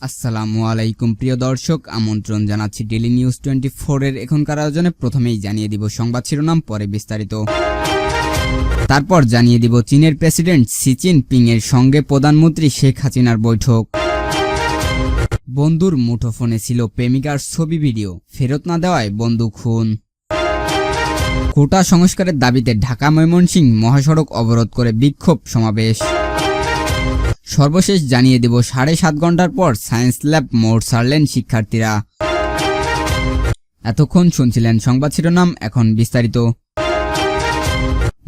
আসসালামু আলাইকুম প্রিয় দর্শক, আমন্ত্রণ জানাচ্ছি ডেইলি নিউজ 24 এর এখনকার আয়োজনে। প্রথমেই জানিয়ে দিব সংবাদ শিরোনাম, পরে বিস্তারিত। তারপর জানিয়ে দিব চীনের প্রেসিডেন্ট শি জিনপিং এর সঙ্গে প্রধানমন্ত্রী শেখ হাসিনার বৈঠক। বন্ধুর মুঠোফোনে ছিল প্রেমিকার ছবি ভিডিও, ফেরত না দেওয়ায় বন্ধু খুন। কোটা সংস্কারের দাবিতে ঢাকা ময়মনসিংহ মহাসড়ক অবরোধ করে বিক্ষোভ সমাবেশ। সর্বশেষ জানিয়ে দেব 7.5 ঘন্টার পর সায়েন্স ল্যাব মোড় ছাড়লেন শিক্ষার্থীরা। এতক্ষণ শুনছিলেন সংবাদ শিরোনাম, এখন বিস্তারিত।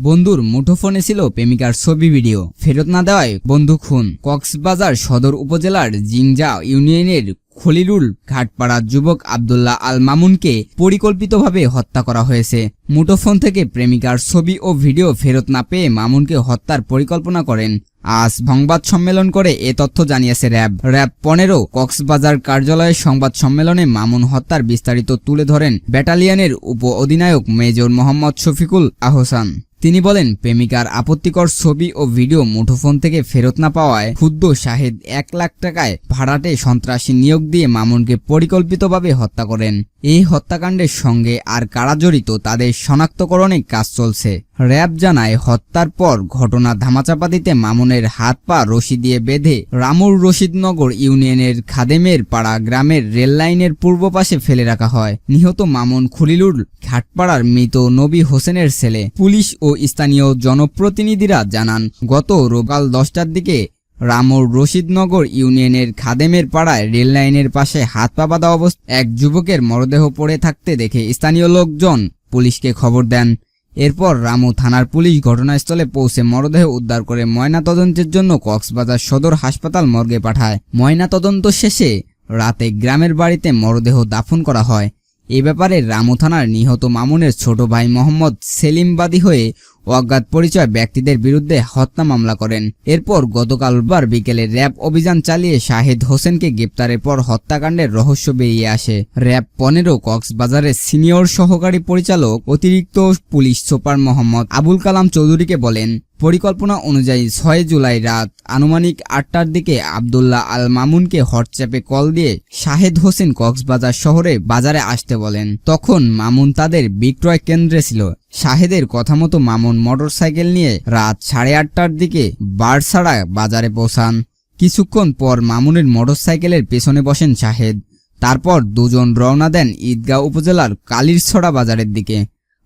বন্ধুর মুঠোফোনে ছিল প্রেমিকার ছবি ভিডিও, ফেরত না দেওয়ায় বন্ধু খুন। কক্সবাজার সদর উপজেলার জিংজা ইউনিয়নের খলিলুল ঘাটপাড়ার যুবক আব্দুল্লাহ আল মামুনকে পরিকল্পিতভাবে হত্যা করা হয়েছে। মুঠোফোন থেকে প্রেমিকার ছবি ও ভিডিও ফেরত না পেয়ে মামুনকে হত্যার পরিকল্পনা করেন। আজ সংবাদ সম্মেলন করে এ তথ্য জানিয়েছে র্যাব 15 কক্সবাজার কার্যালয়ের সংবাদ সম্মেলনে মামুন হত্যার বিস্তারিত তুলে ধরেন ব্যাটালিয়নের উপ অধিনায়ক মেজর মোহাম্মদ শফিকুল আহসান। তিনি বলেন, প্রেমিকার আপত্তিকর ছবি ও ভিডিও মুঠোফোন থেকে ফেরত না পাওয়ায় ক্ষুব্ধ শাহেদ 1 লাখ টাকায় ভাড়াটে সন্ত্রাসী নিয়োগ দিয়ে মামুনকে পরিকল্পিতভাবে হত্যা করেন। এই হত্যাকাণ্ডের সঙ্গে আর কারা জড়িত তাদের শনাক্তকরণে কাজ চলছে। র্যাব জানায়, হত্যার পর ঘটনা ধামাচাপা দিতে মামুনের হাত পা রশি দিয়ে বেঁধে রামুর রশিদনগর ইউনিয়নের খাদেমের পাড়া গ্রামের রেল লাইনের পূর্ব পাশে ফেলে রাখা হয়। নিহত মামুন খলিলুল ঘাটপাড়ার মৃত নবী হোসেনের ছেলে। পুলিশ ও স্থানীয় জনপ্রতিনিধিরা জানান, গত রোববার 10টার দিকে রামুর রশিদনগর ইউনিয়নের খাদেমের পাড়ায় রেল লাইনের পাশে হাত পা বাঁধা অবস্থায় এক যুবকের মরদেহ পড়ে থাকতে দেখে স্থানীয় লোকজন পুলিশকে খবর দেন। এরপর রামু থানার পুলিশ ঘটনাস্থলে পৌঁছে মরদেহ উদ্ধার করে ময়নাতদন্তের জন্য কক্সবাজার সদর হাসপাতাল মর্গে পাঠায়। ময়নাতদন্ত শেষে রাতে গ্রামের বাড়িতে মরদেহ দাফন করা হয়। এ ব্যাপারে রামু থানার নিহত মামুনের ছোট ভাই মোহাম্মদ সেলিম বাদী হয়ে অজ্ঞাত পরিচয় ব্যক্তিদের বিরুদ্ধে হত্যা মামলা করেন। এরপর গতকাল রোববার বিকেলে র্যাব অভিযান চালিয়ে শাহেদ হোসেনকে গ্রেপ্তারের পর হত্যাকাণ্ডের রহস্য বেরিয়ে আসে। র্যাব 15 কক্সবাজারের সিনিয়র সহকারী পরিচালক অতিরিক্ত পুলিশ সুপার মোহাম্মদ আবুল কালাম চৌধুরীকে বলেন, পরিকল্পনা অনুযায়ী 6 জুলাই রাত আনুমানিক 8টার দিকে আব্দুল্লাহ আল মামুনকে হোয়াটসঅ্যাপে কল দিয়ে শাহেদ হোসেন কক্সবাজার শহরে বাজারে আসতে বলেন। তখন মামুন তাদের বিক্রয় কেন্দ্রে ছিল। শাহেদের কথা মতো মামুন মোটরসাইকেল নিয়ে রাত 8:30টার দিকে বারছাড়া বাজারে পৌঁছান। কিছুক্ষণ পর মামুনের মোটরসাইকেলের পেছনে বসেন শাহেদ। তারপর দুজন রওনা দেন ঈদগাঁও উপজেলার কালিরছড়া বাজারের দিকে।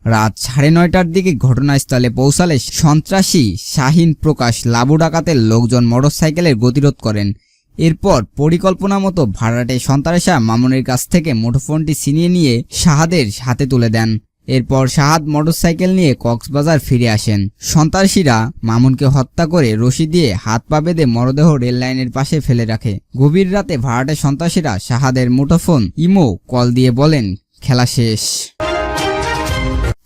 রাত 9:30টার দিকে ঘটনাস্থলে পৌঁছালে সন্ত্রাসী শাহিন প্রকাশ লাবু ডাকাতের লোকজন মোটরসাইকেলের গতিরোধ করেন। এরপর পরিকল্পনা মতো ভাড়াটে সন্ত্রাসীরা মামুনের কাছ থেকে মুঠোফোনটি ছিনিয়ে নিয়ে শাহাদের হাতে তুলে দেন। এরপর শাহাদ মোটরসাইকেল নিয়ে কক্সবাজার ফিরে আসেন। সন্ত্রাসীরা মামুনকে হত্যা করে রশি দিয়ে হাত পা বেঁধে মরদেহ রেল লাইনের পাশে ফেলে রাখে। গভীর রাতে ভাড়াটে সন্ত্রাসীরা শাহাদের মুঠোফোন ইমো কল দিয়ে বলেন, খেলা শেষ।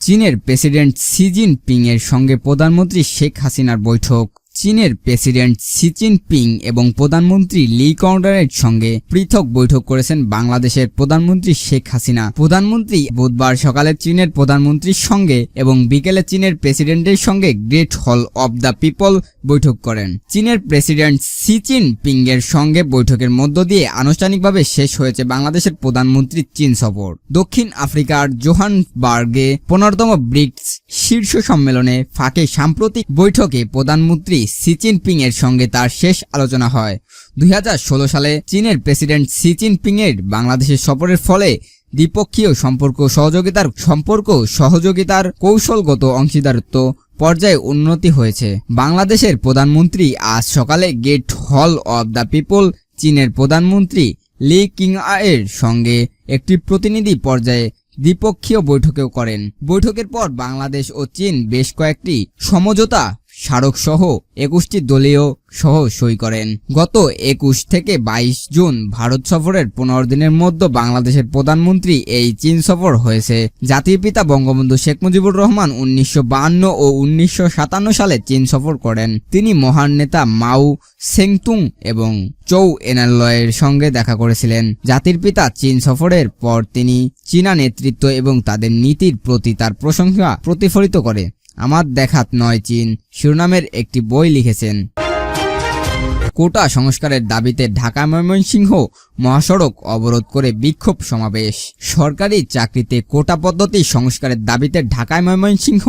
চীনের প্রেসিডেন্ট শি জিনপিং এর সঙ্গে প্রধানমন্ত্রী শেখ হাসিনার বৈঠক। চীনের প্রেসিডেন্ট শি জিনপিং এবং প্রধানমন্ত্রী লি কংডারের সঙ্গে পৃথক বৈঠক করেছেন বাংলাদেশের প্রধানমন্ত্রী শেখ হাসিনা। প্রধানমন্ত্রী বুধবার সকালে চীনের প্রধানমন্ত্রীর সঙ্গে এবং বিকেলে চীনের প্রেসিডেন্টের সঙ্গে গ্রেট হল অব দ্য পিপল বৈঠক করেন। চীনের প্রেসিডেন্ট শি জিনপিং এর সঙ্গে বৈঠকের মধ্য দিয়ে আনুষ্ঠানিকভাবে শেষ হয়েছে বাংলাদেশের প্রধানমন্ত্রীর চীন সফর। দক্ষিণ আফ্রিকার জোহান্সবার্গে 15তম ব্রিক্স শীর্ষ সম্মেলনে ফাঁকে সাম্প্রতিক বৈঠকে প্রধানমন্ত্রী শি জিনপিং এর সঙ্গে তার শেষ আলোচনা হয়। 2016 সালে চীনের প্রেসিডেন্ট শি জিনপিং এর বাংলাদেশের সফরের ফলে দ্বিপক্ষীয় সহযোগিতার কৌশলগত অংশীদারত্ব পর্যায়ে উন্নতি হয়েছে। বাংলাদেশের প্রধানমন্ত্রী আজ সকালে গেট হল অব দ্য পিপল চীনের প্রধানমন্ত্রী লি কিংআর সঙ্গে একটি প্রতিনিধি পর্যায়ে দ্বিপক্ষীয় বৈঠকেও করেন। বৈঠকের পর বাংলাদেশ ও চীন বেশ কয়েকটি সমঝোতা স্মারক সহ 21টি দলীয় সহ সই করেন। গত 21 থেকে 22 জুন ভারত সফরের 15 দিনের মধ্যে বাংলাদেশের প্রধানমন্ত্রী এই চীন সফর হয়েছে। জাতির পিতা বঙ্গবন্ধু শেখ মুজিবুর রহমান 1952 ও 1957 সালে চীন সফর করেন। তিনি মহান নেতা মাও সেংতুং এবং চৌ এনালয়ের সঙ্গে দেখা করেছিলেন। জাতির পিতা চীন সফরের পর তিনি চীনা নেতৃত্ব এবং তাদের নীতির প্রতি তার প্রশংসা প্রতিফলিত করে আমার দেখাত নয় চীন শিরোনামের একটি বই লিখেছেন। কোটা সংস্কারের দাবিতে ঢাকা ময়মনসিংহ মহাসড়ক অবরোধ করে বিক্ষোভ সমাবেশ। সরকারি চাকরিতে কোটা পদ্ধতি সংস্কারের দাবিতে ঢাকায় ময়মনসিংহ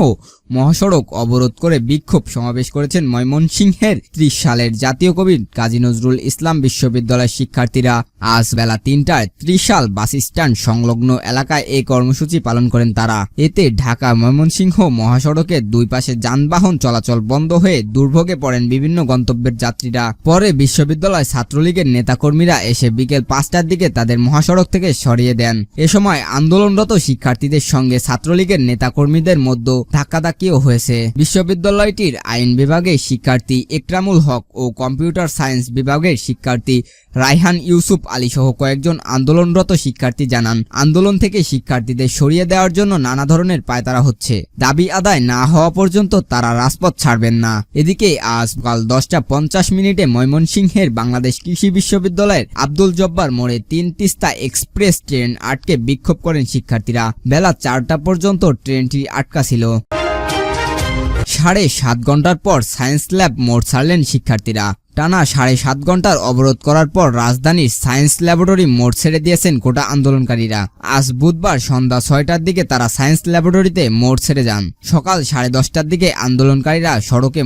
মহাসড়ক অবরোধ করে বিক্ষোভ সমাবেশ করেছেন ময়মনসিংহের 30 সালের জাতীয় কবি কাজী নজরুল ইসলাম বিশ্ববিদ্যালয়ের শিক্ষার্থীরা। আজ বেলা 3টায় 30 সাল বাস স্ট্যান্ড সংলগ্ন এলাকায় এই কর্মসূচি পালন করেন তারা। এতে ঢাকা ময়মনসিংহ মহাসড়কের দুই পাশে যানবাহন চলাচল বন্ধ হয়ে দুর্ভোগে পড়েন বিভিন্ন গন্তব্যের যাত্রীরা। পরে বিশ্ববিদ্যালয় ছাত্রলীগের নেতাকর্মীরা এসে বিকেল 5টার দিকে তাদের মহাসড়ক থেকে সরিয়ে দেন। এ সময় আন্দোলনরত শিক্ষার্থীদের সঙ্গে ছাত্রলীগের নেতাকর্মীদের মধ্যে ধাক্কাধাক্কিও হয়েছে। বিশ্ববিদ্যালয়টির আইন বিভাগের শিক্ষার্থী একরামুল হক ও কম্পিউটার সায়েন্স বিভাগের শিক্ষার্থী রায়হান ইউসুফ আলী সহ কয়েকজন আন্দোলনরত শিক্ষার্থী জানান, আন্দোলন থেকে শিক্ষার্থীদের সরিয়ে দেওয়ার জন্য নানা ধরনের পায়তারা হচ্ছে। দাবি আদায় না হওয়া পর্যন্ত তারা রাজপথ ছাড়বেন না। এদিকে আজ সকাল 10টা 50 ময়মনসিংহের বাংলাদেশ কৃষি বিশ্ববিদ্যালয়ের আব্দুল জব্বার মোড়ে 3 তিস্তা এক্সপ্রেস ট্রেন আটকে বিক্ষোভ করেন শিক্ষার্থীরা। বেলা 4টা পর্যন্ত ট্রেনটি আটকা ছিল। 7.5 ঘন্টার পর সায়েন্স ল্যাব মোড় ছাড়লেন শিক্ষার্থীরা। টানা 7.5 ঘন্টার অবরোধ করার পর রাজধানীর সায়েন্স ল্যাবরেটরি মোড় ছেড়ে দিয়েছেন কোটা আন্দোলনকারীরা। আজ বুধবার সন্ধ্যা 6টার দিকে তারা সায়েন্স ল্যাবরেটরিতে মোড় ছেড়ে যান। সকাল 10:30টার দিকে আন্দোলনকারীরা সড়কে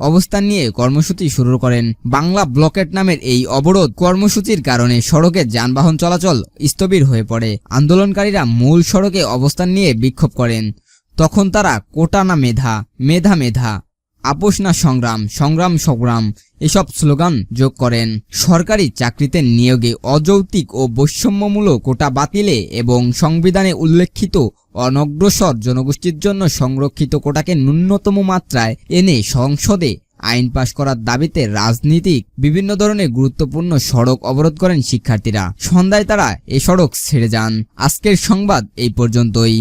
অবস্থান নিয়ে কর্মসূচি শুরু করেন। বাংলা ব্লকেট নামের এই অবরোধ কর্মসূচির কারণে সড়কে যানবাহন চলাচল স্থবির হয়ে পড়ে। আন্দোলনকারীরা মূল সড়কে অবস্থান নিয়ে বিক্ষোভ করেন। তখন তারা কোটা না মেধা, মেধা মেধা, আপোষ না সংগ্রাম, সংগ্রাম সংগ্রাম এসব স্লোগান যোগ করেন। সরকারি চাকরিতে নিয়োগে অযৌক্তিক ও বৈষম্যমূলক কোটা বাতিলে এবং সংবিধানে উল্লেখিত অনগ্রসর জনগোষ্ঠীর জন্য সংরক্ষিত কোটাকে ন্যূনতম মাত্রায় এনে সংসদে আইন পাশ করার দাবিতে রাজনীতিক বিভিন্ন ধরনের গুরুত্বপূর্ণ সড়ক অবরোধ করেন শিক্ষার্থীরা। সন্ধ্যায় তারা এ সড়ক ছেড়ে যান। আজকের সংবাদ এই পর্যন্তই।